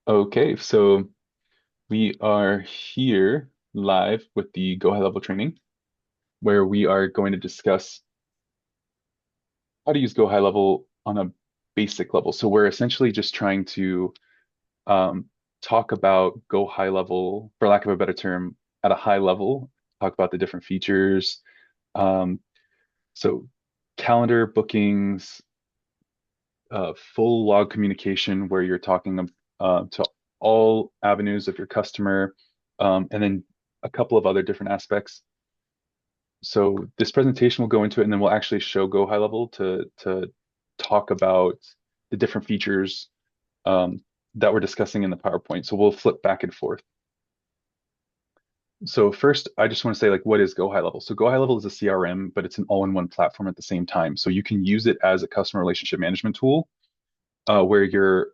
Okay, so we are here live with the Go High Level training, where we are going to discuss how to use Go High Level on a basic level. So we're essentially just trying to um, talk about Go High Level, for lack of a better term, at a high level, talk about the different features. Um, so calendar bookings, full log communication, where you're talking to all avenues of your customer, and then a couple of other different aspects. So this presentation will go into it, and then we'll actually show Go High Level to talk about the different features that we're discussing in the PowerPoint. So we'll flip back and forth. So first, I just want to say, like, what is Go High Level? So Go High Level is a CRM, but it's an all-in-one platform at the same time. So you can use it as a customer relationship management tool, where you're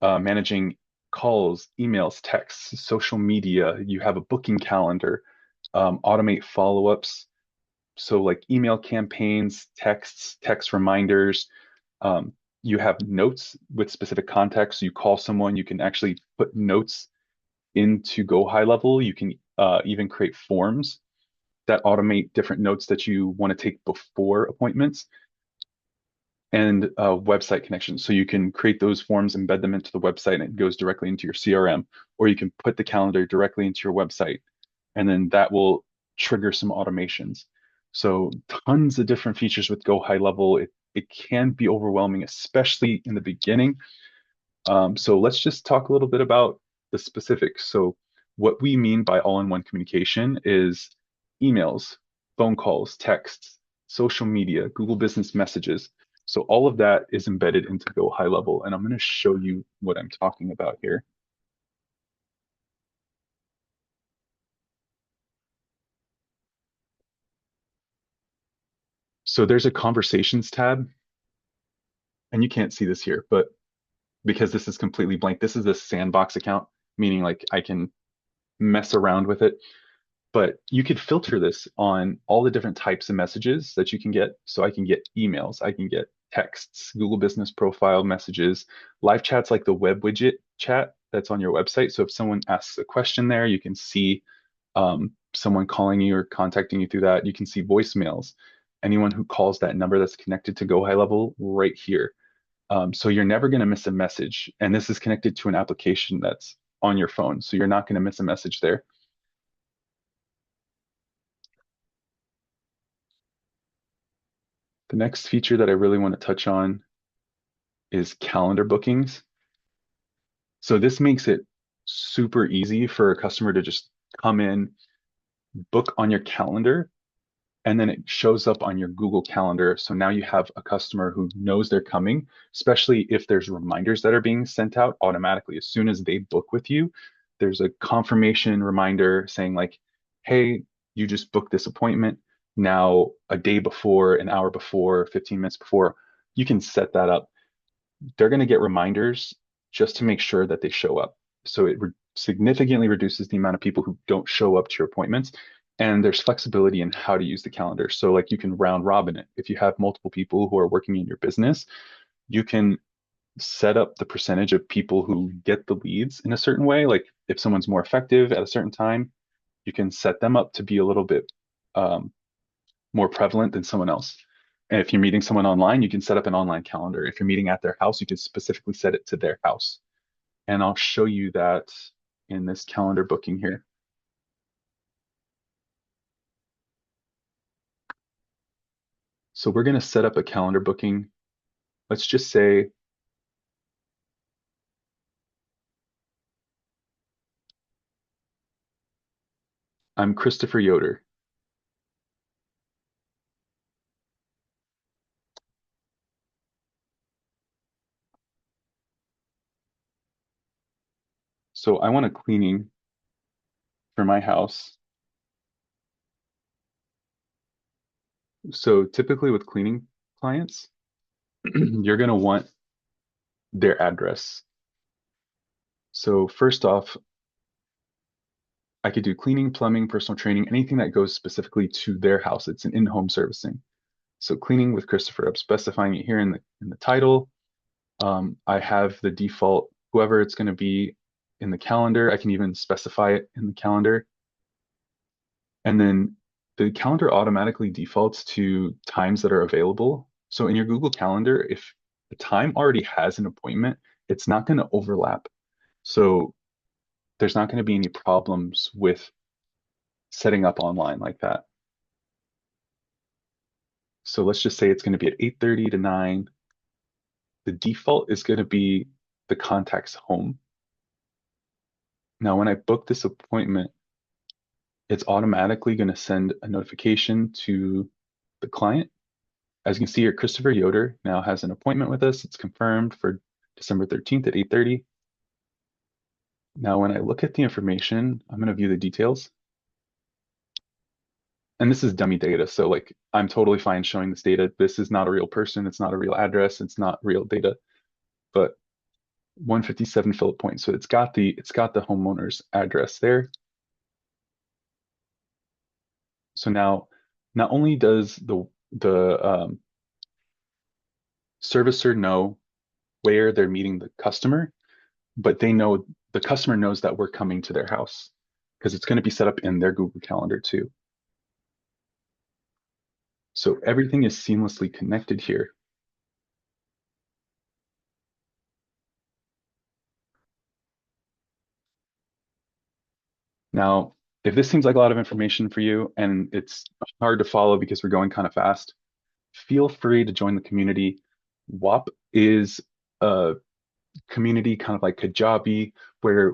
managing calls, emails, texts, social media. You have a booking calendar, automate follow-ups. So like email campaigns, texts, text reminders. Um, you have notes with specific context. You call someone, you can actually put notes into Go High Level. You can even create forms that automate different notes that you want to take before appointments, and website connections. So you can create those forms, embed them into the website, and it goes directly into your CRM, or you can put the calendar directly into your website, and then that will trigger some automations. So tons of different features with Go High Level. It can be overwhelming, especially in the beginning. So let's just talk a little bit about the specifics. So what we mean by all-in-one communication is emails, phone calls, texts, social media, Google Business Messages. So all of that is embedded into Go High Level, and I'm going to show you what I'm talking about here. So there's a conversations tab, and you can't see this here, but because this is completely blank, this is a sandbox account, meaning like I can mess around with it. But you could filter this on all the different types of messages that you can get. So I can get emails, I can get texts, Google Business Profile messages, live chats like the web widget chat that's on your website. So if someone asks a question there, you can see someone calling you or contacting you through that. You can see voicemails, anyone who calls that number that's connected to Go High Level right here. So you're never going to miss a message. And this is connected to an application that's on your phone. So you're not going to miss a message there. The next feature that I really want to touch on is calendar bookings. So this makes it super easy for a customer to just come in, book on your calendar, and then it shows up on your Google Calendar. So now you have a customer who knows they're coming, especially if there's reminders that are being sent out automatically. As soon as they book with you, there's a confirmation reminder saying like, hey, you just booked this appointment. Now, a day before, an hour before, 15 minutes before, you can set that up. They're going to get reminders just to make sure that they show up. So it significantly reduces the amount of people who don't show up to your appointments. And there's flexibility in how to use the calendar. So, like, you can round robin it. If you have multiple people who are working in your business, you can set up the percentage of people who get the leads in a certain way. Like, if someone's more effective at a certain time, you can set them up to be a little bit um, more prevalent than someone else. And if you're meeting someone online, you can set up an online calendar. If you're meeting at their house, you can specifically set it to their house. And I'll show you that in this calendar booking here. So we're going to set up a calendar booking. Let's just say I'm Christopher Yoder. So I want a cleaning for my house. So typically with cleaning clients, you're going to want their address. So first off, I could do cleaning, plumbing, personal training, anything that goes specifically to their house. It's an in-home servicing. So cleaning with Christopher, I'm specifying it here in the title. I have the default whoever it's going to be in the calendar. I can even specify it in the calendar. And then the calendar automatically defaults to times that are available. So in your Google Calendar, if the time already has an appointment, it's not going to overlap. So there's not going to be any problems with setting up online like that. So let's just say it's going to be at 8:30 to 9. The default is going to be the contact's home. Now, when I book this appointment, it's automatically going to send a notification to the client. As you can see here, Christopher Yoder now has an appointment with us. It's confirmed for December 13th at 8:30. Now, when I look at the information, I'm going to view the details. And this is dummy data. So like, I'm totally fine showing this data. This is not a real person. It's not a real address. It's not real data, but 157 Phillip Point. So it's got the homeowner's address there. So now, not only does the servicer know where they're meeting the customer, but the customer knows that we're coming to their house because it's going to be set up in their Google Calendar too. So everything is seamlessly connected here. Now, if this seems like a lot of information for you and it's hard to follow because we're going kind of fast, feel free to join the community. WAP is a community kind of like Kajabi, where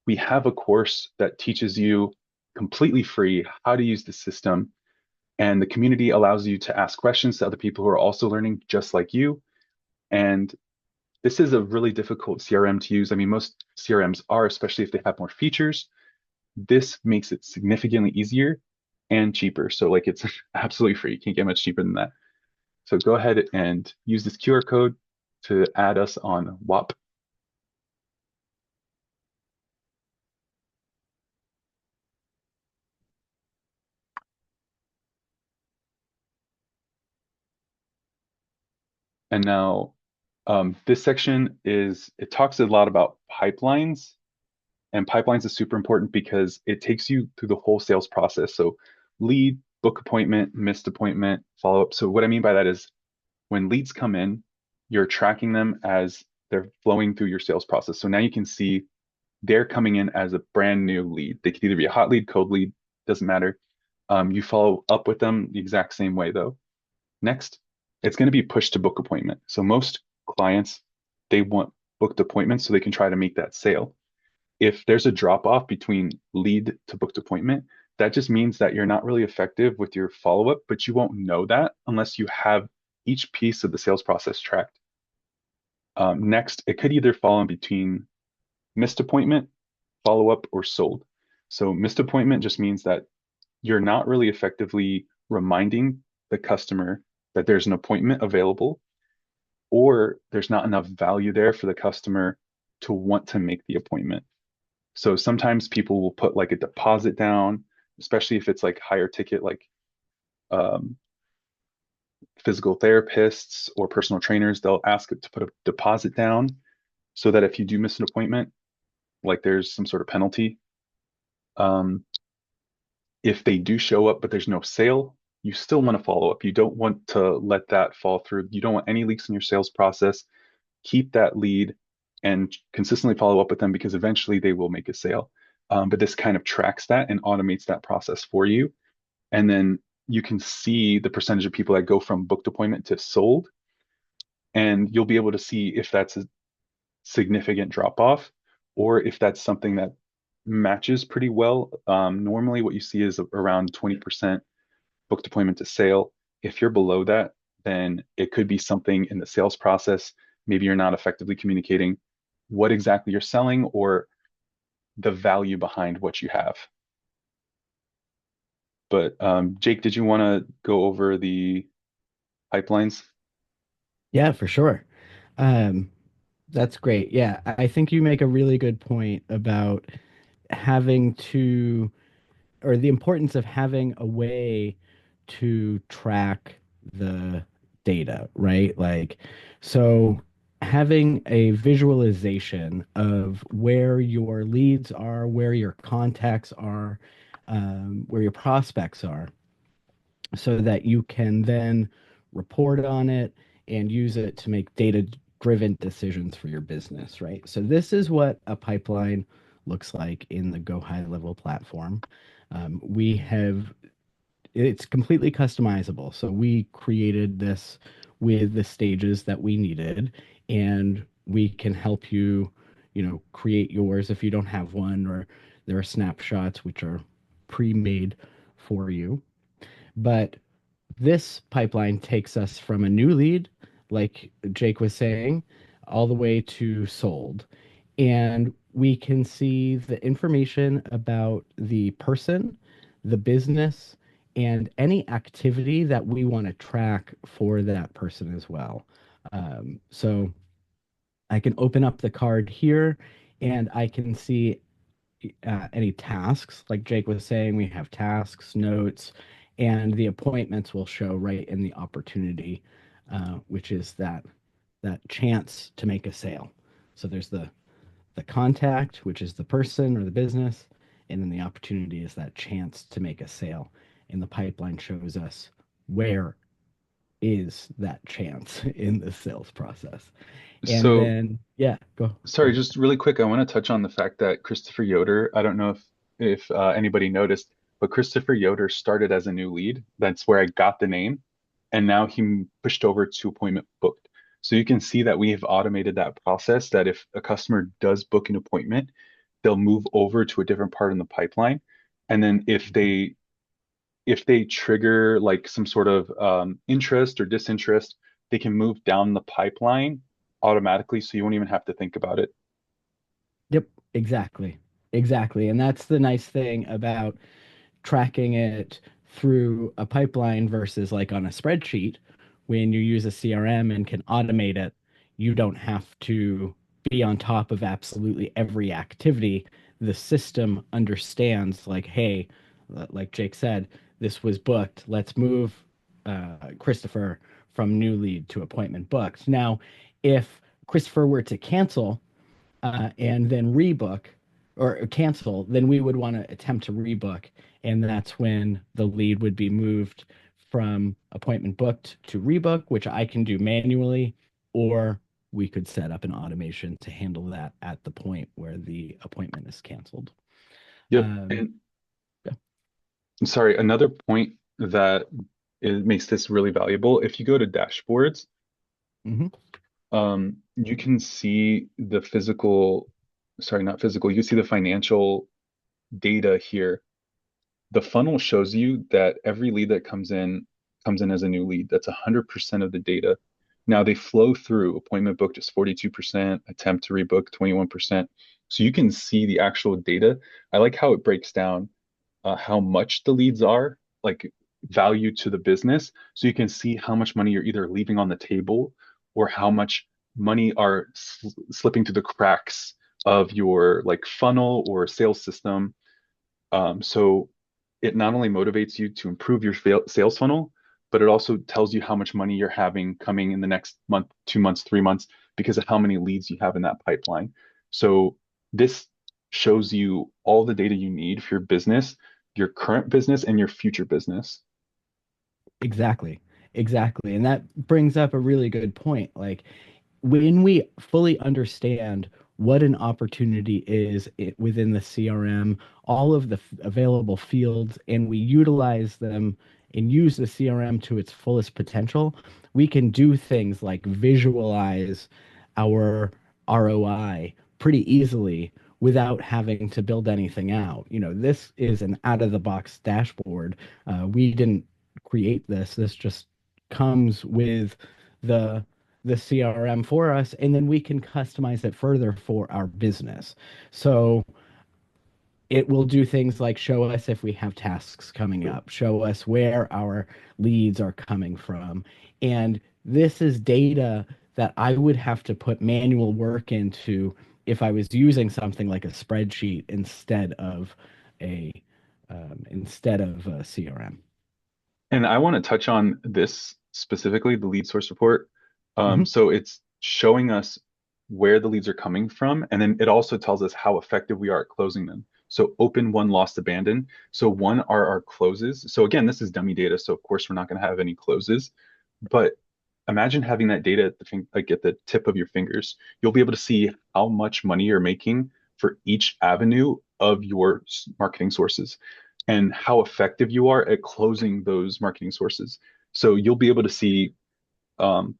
we have a course that teaches you completely free how to use the system. And the community allows you to ask questions to other people who are also learning just like you. And this is a really difficult CRM to use. I mean, most CRMs are, especially if they have more features. This makes it significantly easier and cheaper. So like it's absolutely free. You can't get much cheaper than that. So go ahead and use this QR code to add us on WAP. And now this section it talks a lot about pipelines, and pipelines is super important because it takes you through the whole sales process. So lead, book appointment, missed appointment, follow up. So what I mean by that is when leads come in, you're tracking them as they're flowing through your sales process. So now you can see they're coming in as a brand new lead. They could either be a hot lead, cold lead, doesn't matter. You follow up with them the exact same way though. Next, it's going to be push to book appointment. So most clients, they want booked appointments so they can try to make that sale. If there's a drop off between lead to booked appointment, that just means that you're not really effective with your follow up, but you won't know that unless you have each piece of the sales process tracked. Next, it could either fall in between missed appointment, follow up, or sold. So missed appointment just means that you're not really effectively reminding the customer that there's an appointment available, or there's not enough value there for the customer to want to make the appointment. So sometimes people will put like a deposit down, especially if it's like higher ticket, like um, physical therapists or personal trainers, they'll ask it to put a deposit down so that if you do miss an appointment, like there's some sort of penalty. Um, if they do show up, but there's no sale, you still want to follow up. You don't want to let that fall through. You don't want any leaks in your sales process. Keep that lead and consistently follow up with them because eventually they will make a sale. But this kind of tracks that and automates that process for you. And then you can see the percentage of people that go from booked appointment to sold. And you'll be able to see if that's a significant drop off or if that's something that matches pretty well. Normally, what you see is around 20% booked appointment to sale. If you're below that, then it could be something in the sales process. Maybe you're not effectively communicating what exactly you're selling or the value behind what you have. But Jake, did you want to go over the pipelines? Yeah, for sure. Um, that's great. Yeah, I think you make a really good point about having to, or the importance of having a way to track the data, right? Like, so having a visualization of where your leads are, where your contacts are, where your prospects are, so that you can then report on it and use it to make data-driven decisions for your business, right? So this is what a pipeline looks like in the Go High Level platform. We have it's completely customizable. So we created this with the stages that we needed, and we can help you, create yours if you don't have one, or there are snapshots which are pre-made for you. But this pipeline takes us from a new lead, like Jake was saying, all the way to sold. And we can see the information about the person, the business, and any activity that we want to track for that person as well. So I can open up the card here and I can see any tasks. Like Jake was saying, we have tasks, notes, and the appointments will show right in the opportunity, which is that chance to make a sale. So there's the contact, which is the person or the business, and then the opportunity is that chance to make a sale. And the pipeline shows us where is that chance in the sales process. And So, then, yeah, go sorry, go. just really quick, I want to touch on the fact that Christopher Yoder, I don't know if anybody noticed, but Christopher Yoder started as a new lead. That's where I got the name, and now he pushed over to appointment booked. So you can see that we have automated that process that if a customer does book an appointment, they'll move over to a different part in the pipeline. And then if they trigger like some sort of interest or disinterest, they can move down the pipeline automatically, so you won't even have to think about it. Yep, exactly. Exactly. And that's the nice thing about tracking it through a pipeline versus like on a spreadsheet. When you use a CRM and can automate it, you don't have to be on top of absolutely every activity. The system understands, like, hey, like Jake said, this was booked. Let's move Christopher from new lead to appointment booked. Now, if Christopher were to cancel, and then rebook or cancel, then we would want to attempt to rebook. And that's when the lead would be moved from appointment booked to rebook, which I can do manually, or we could set up an automation to handle that at the point where the appointment is canceled. Yep. Um, And yeah. sorry, another point that makes this really valuable, if you go to dashboards, Mhm. you can see the physical, sorry, not physical, you can see the financial data here. The funnel shows you that every lead that comes in as a new lead. That's 100% of the data. Now they flow through. Appointment booked is 42%, attempt to rebook 21%. So you can see the actual data. I like how it breaks down how much the leads are, like value to the business. So you can see how much money you're either leaving on the table or how much money are slipping through the cracks of your like funnel or sales system. So it not only motivates you to improve your sales funnel, but it also tells you how much money you're having coming in the next month, 2 months, 3 months, because of how many leads you have in that pipeline. So this shows you all the data you need for your business, your current business, and your future business. Exactly. Exactly. And that brings up a really good point. Like, when we fully understand what an opportunity is within the CRM, all of the available fields, and we utilize them and use the CRM to its fullest potential, we can do things like visualize our ROI pretty easily without having to build anything out. This is an out of the box dashboard. We didn't create this. This just comes with the CRM for us, and then we can customize it further for our business. So it will do things like show us if we have tasks coming up, show us where our leads are coming from. And this is data that I would have to put manual work into if I was using something like a spreadsheet a instead of a CRM. And I want to touch on this specifically, the lead source report. Mhm. So it's showing us where the leads are coming from. And then it also tells us how effective we are at closing them. So open, won, lost, abandoned. So one are our closes. So again, this is dummy data. So of course we're not going to have any closes, but imagine having that data at like at the tip of your fingers. You'll be able to see how much money you're making for each avenue of your marketing sources and how effective you are at closing those marketing sources. So you'll be able to see um,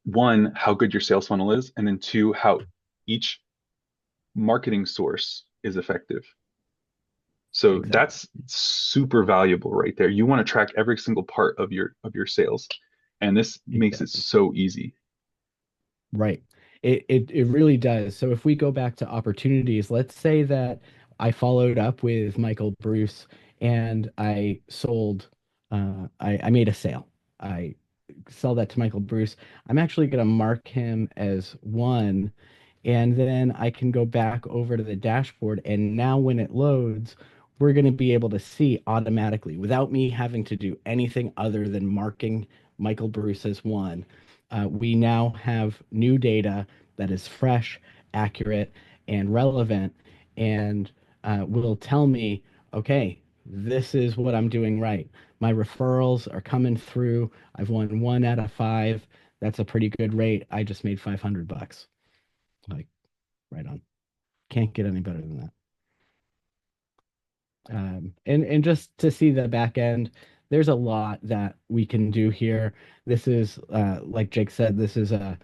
one, how good your sales funnel is, and then two, how each marketing source is effective. So Exactly. that's super valuable right there. You want to track every single part of your sales, and this makes it Exactly. so easy. Right. It really does. So if we go back to opportunities, let's say that I followed up with Michael Bruce and I sold I made a sale. I sell that to Michael Bruce. I'm actually going to mark him as one, and then I can go back over to the dashboard. And now when it loads, we're going to be able to see automatically without me having to do anything other than marking Michael Bruce as one. We now have new data that is fresh, accurate, and relevant, and will tell me, okay, this is what I'm doing right. My referrals are coming through. I've won 1 out of 5. That's a pretty good rate. I just made $500. Like, right on. Can't get any better than that. And just to see the back end, there's a lot that we can do here. This is, like Jake said, this is a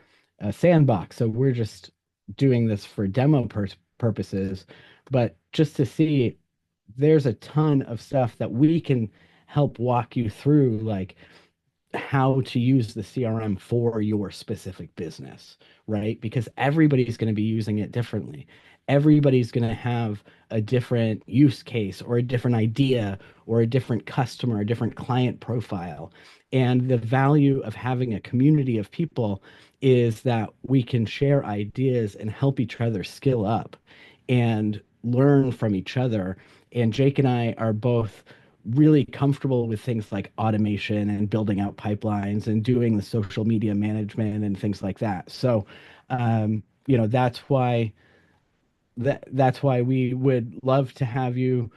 sandbox. So we're just doing this for demo purposes, but just to see, there's a ton of stuff that we can help walk you through, like how to use the CRM for your specific business, right? Because everybody's going to be using it differently. Everybody's going to have a different use case or a different idea or a different customer, a different client profile. And the value of having a community of people is that we can share ideas and help each other skill up and learn from each other. And Jake and I are both really comfortable with things like automation and building out pipelines and doing the social media management and things like that. So, that's why we would love to have you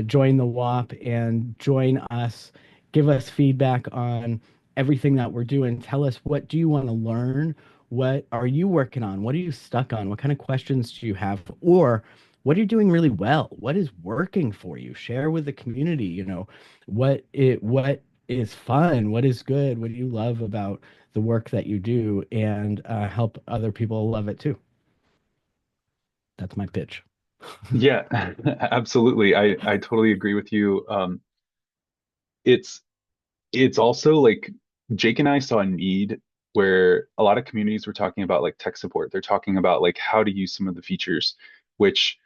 join the WAP and join us. Give us feedback on everything that we're doing. Tell us, what do you want to learn? What are you working on? What are you stuck on? What kind of questions do you have? Or what are you doing really well? What is working for you? Share with the community, what is fun? What is good? What do you love about the work that you do? And help other people love it too. That's my pitch. Yeah, absolutely. I totally agree with you. It's it's also like Jake and I saw a need where a lot of communities were talking about like tech support. They're talking about like how to use some of the features, which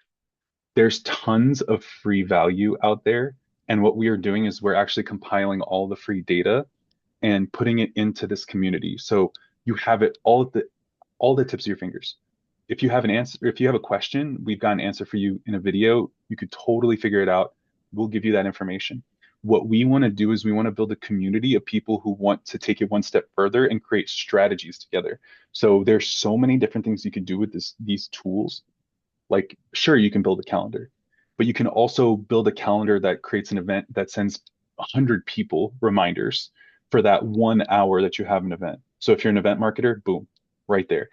there's tons of free value out there. And what we are doing is we're actually compiling all the free data and putting it into this community. So you have it all the tips of your fingers. If you have an answer, if you have a question, we've got an answer for you in a video. You could totally figure it out. We'll give you that information. What we want to do is we want to build a community of people who want to take it one step further and create strategies together. So there's so many different things you can do with these tools. Like, sure, you can build a calendar, but you can also build a calendar that creates an event that sends 100 people reminders for that 1 hour that you have an event. So if you're an event marketer, boom, right there.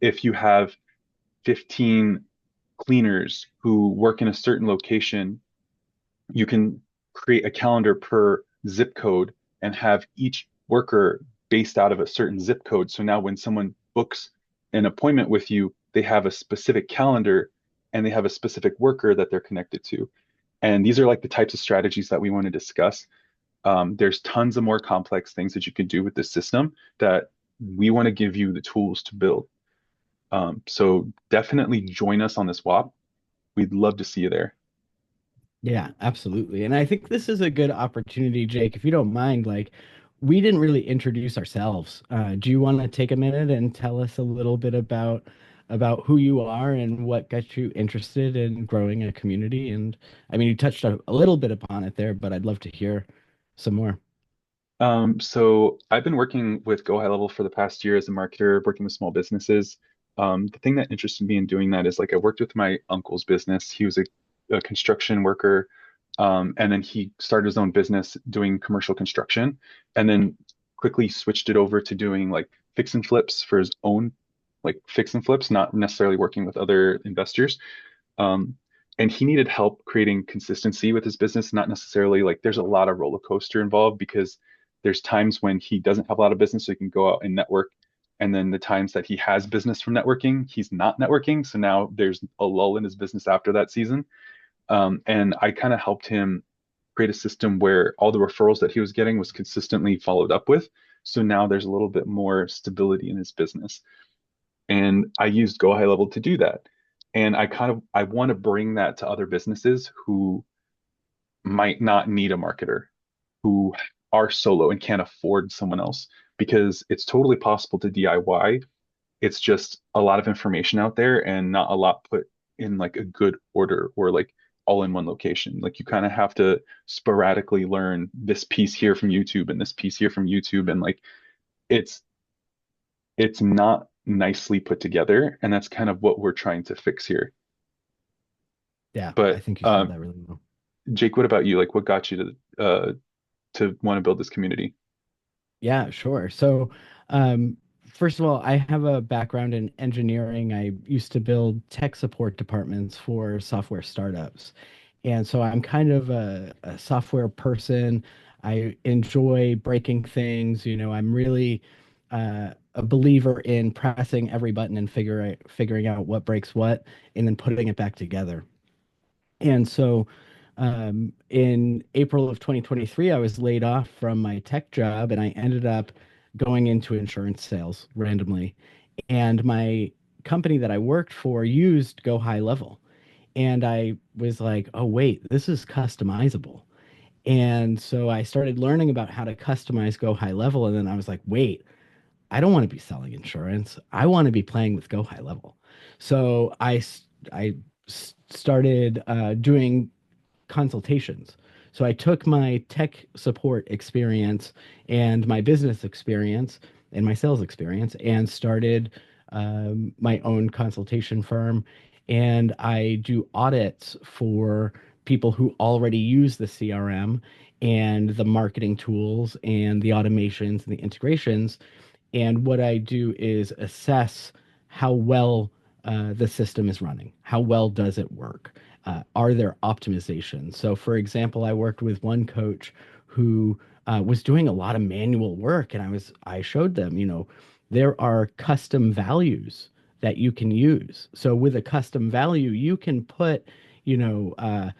If you have 15 cleaners who work in a certain location, you can create a calendar per zip code and have each worker based out of a certain zip code. So now when someone books an appointment with you, they have a specific calendar and they have a specific worker that they're connected to. And these are like the types of strategies that we want to discuss. There's tons of more complex things that you can do with this system that we want to give you the tools to build. So definitely join us on this WAP. We'd love to see you there. Yeah, absolutely. And I think this is a good opportunity, Jake, if you don't mind, like we didn't really introduce ourselves. Do you want to take a minute and tell us a little bit about who you are and what got you interested in growing a community? And I mean, you touched a little bit upon it there, but I'd love to hear some more. So I've been working with Go High Level for the past year as a marketer, working with small businesses. The thing that interested me in doing that is like I worked with my uncle's business. He was a construction worker, and then he started his own business doing commercial construction, and then quickly switched it over to doing like fix and flips for his own, like fix and flips, not necessarily working with other investors. Um, and he needed help creating consistency with his business, not necessarily like there's a lot of roller coaster involved because there's times when he doesn't have a lot of business, so he can go out and network. And then the times that he has business from networking, he's not networking. So now there's a lull in his business after that season. And I kind of helped him create a system where all the referrals that he was getting was consistently followed up with. So now there's a little bit more stability in his business. And I used Go High Level to do that. And I want to bring that to other businesses who might not need a marketer, who are solo and can't afford someone else, because it's totally possible to DIY. It's just a lot of information out there and not a lot put in like a good order or like all in one location. Like you kind of have to sporadically learn this piece here from YouTube and this piece here from YouTube, and like it's it's not nicely put together, and that's kind of what we're trying to fix here. Yeah, I But think you said that really well. Jake, what about you? Like, what got you to want to build this community? Yeah, sure. So, first of all, I have a background in engineering. I used to build tech support departments for software startups. And so I'm kind of a software person. I enjoy breaking things. I'm really a believer in pressing every button and figuring out what breaks what and then putting it back together. And so in April of 2023, I was laid off from my tech job and I ended up going into insurance sales randomly. And my company that I worked for used Go High Level. And I was like, oh, wait, this is customizable. And so I started learning about how to customize Go High Level. And then I was like, wait, I don't want to be selling insurance. I want to be playing with Go High Level. So I started doing consultations. So I took my tech support experience and my business experience and my sales experience and started my own consultation firm. And I do audits for people who already use the CRM and the marketing tools and the automations and the integrations. And what I do is assess how well the system is running. How well does it work? Are there optimizations? So, for example, I worked with one coach who was doing a lot of manual work, and I showed them, there are custom values that you can use. So, with a custom value, you can put, you know, uh,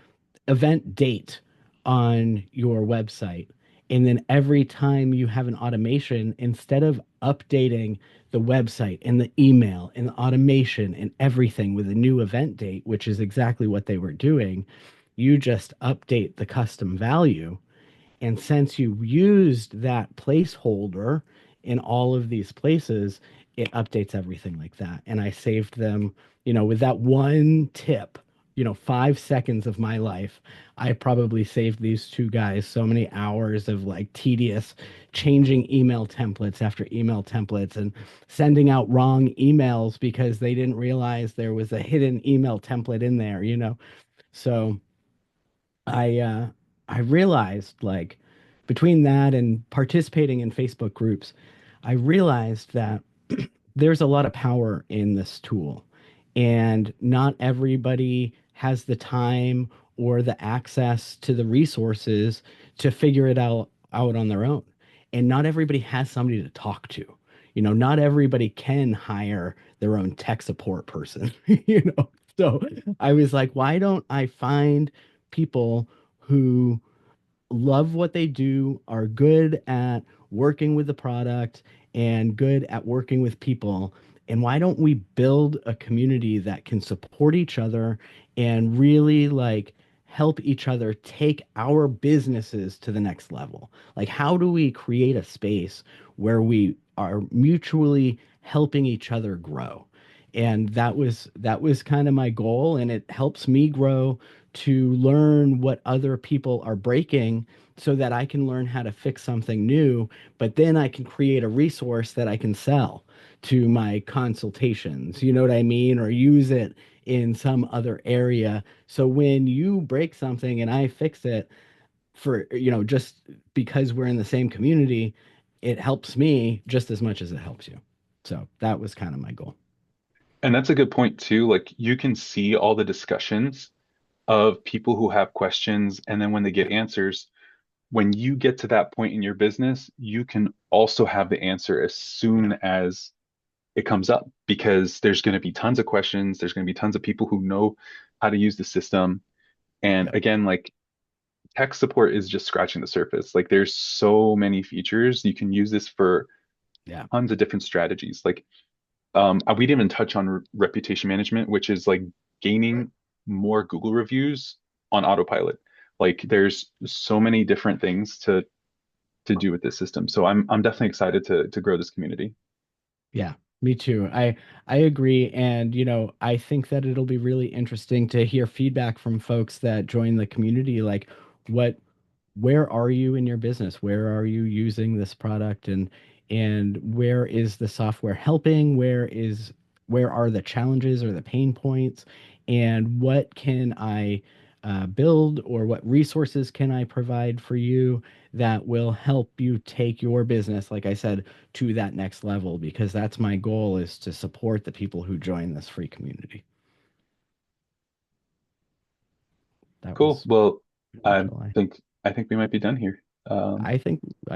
event date on your website. And then every time you have an automation, instead of updating the website and the email and the automation and everything with a new event date, which is exactly what they were doing, you just update the custom value. And since you used that placeholder in all of these places, it updates everything like that. And I saved them, with that one tip, 5 seconds of my life. I probably saved these two guys so many hours of like tedious changing email templates after email templates and sending out wrong emails because they didn't realize there was a hidden email template in there. So I I realized like between that and participating in Facebook groups, I realized that there's a lot of power in this tool, and not everybody has the time or the access to the resources to figure it out on their own. And not everybody has somebody to talk to. Not everybody can hire their own tech support person, you know. So I was like, why don't I find people who love what they do, are good at working with the product and good at working with people. And why don't we build a community that can support each other and really like help each other take our businesses to the next level? Like, how do we create a space where we are mutually helping each other grow? And that was kind of my goal, and it helps me grow to learn what other people are breaking so that I can learn how to fix something new, but then I can create a resource that I can sell to my consultations. You know what I mean? Or use it in some other area. So when you break something and I fix it for, just because we're in the same community, it helps me just as much as it helps you. So that was kind of my goal. And that's a good point too. Like you can see all the discussions of people who have questions, and then when they Yeah. get answers, when you get to that point in your business, you can also have the answer as Yeah. soon as it comes up because there's going to be tons of questions. There's going to be tons of people who know how to use the system. And Yeah. again, like tech support is just scratching the surface. Like there's so many features. You can use this for Yeah. tons of different strategies. Like we didn't even touch on reputation management, which is like Right. gaining more Google reviews on autopilot. Like there's so many different things to do with this system. So I'm definitely excited to grow this community. Yeah, me too. I agree, and I think that it'll be really interesting to hear feedback from folks that join the community, like what where are you in your business? Where are you using this product, and where is the software helping? Where are the challenges or the pain points? And what can I build, or what resources can I provide for you that will help you take your business, like I said, to that next level? Because that's my goal, is to support the people who join this free community. That Cool. was Well, pretty much I all think I think we might be done here. I think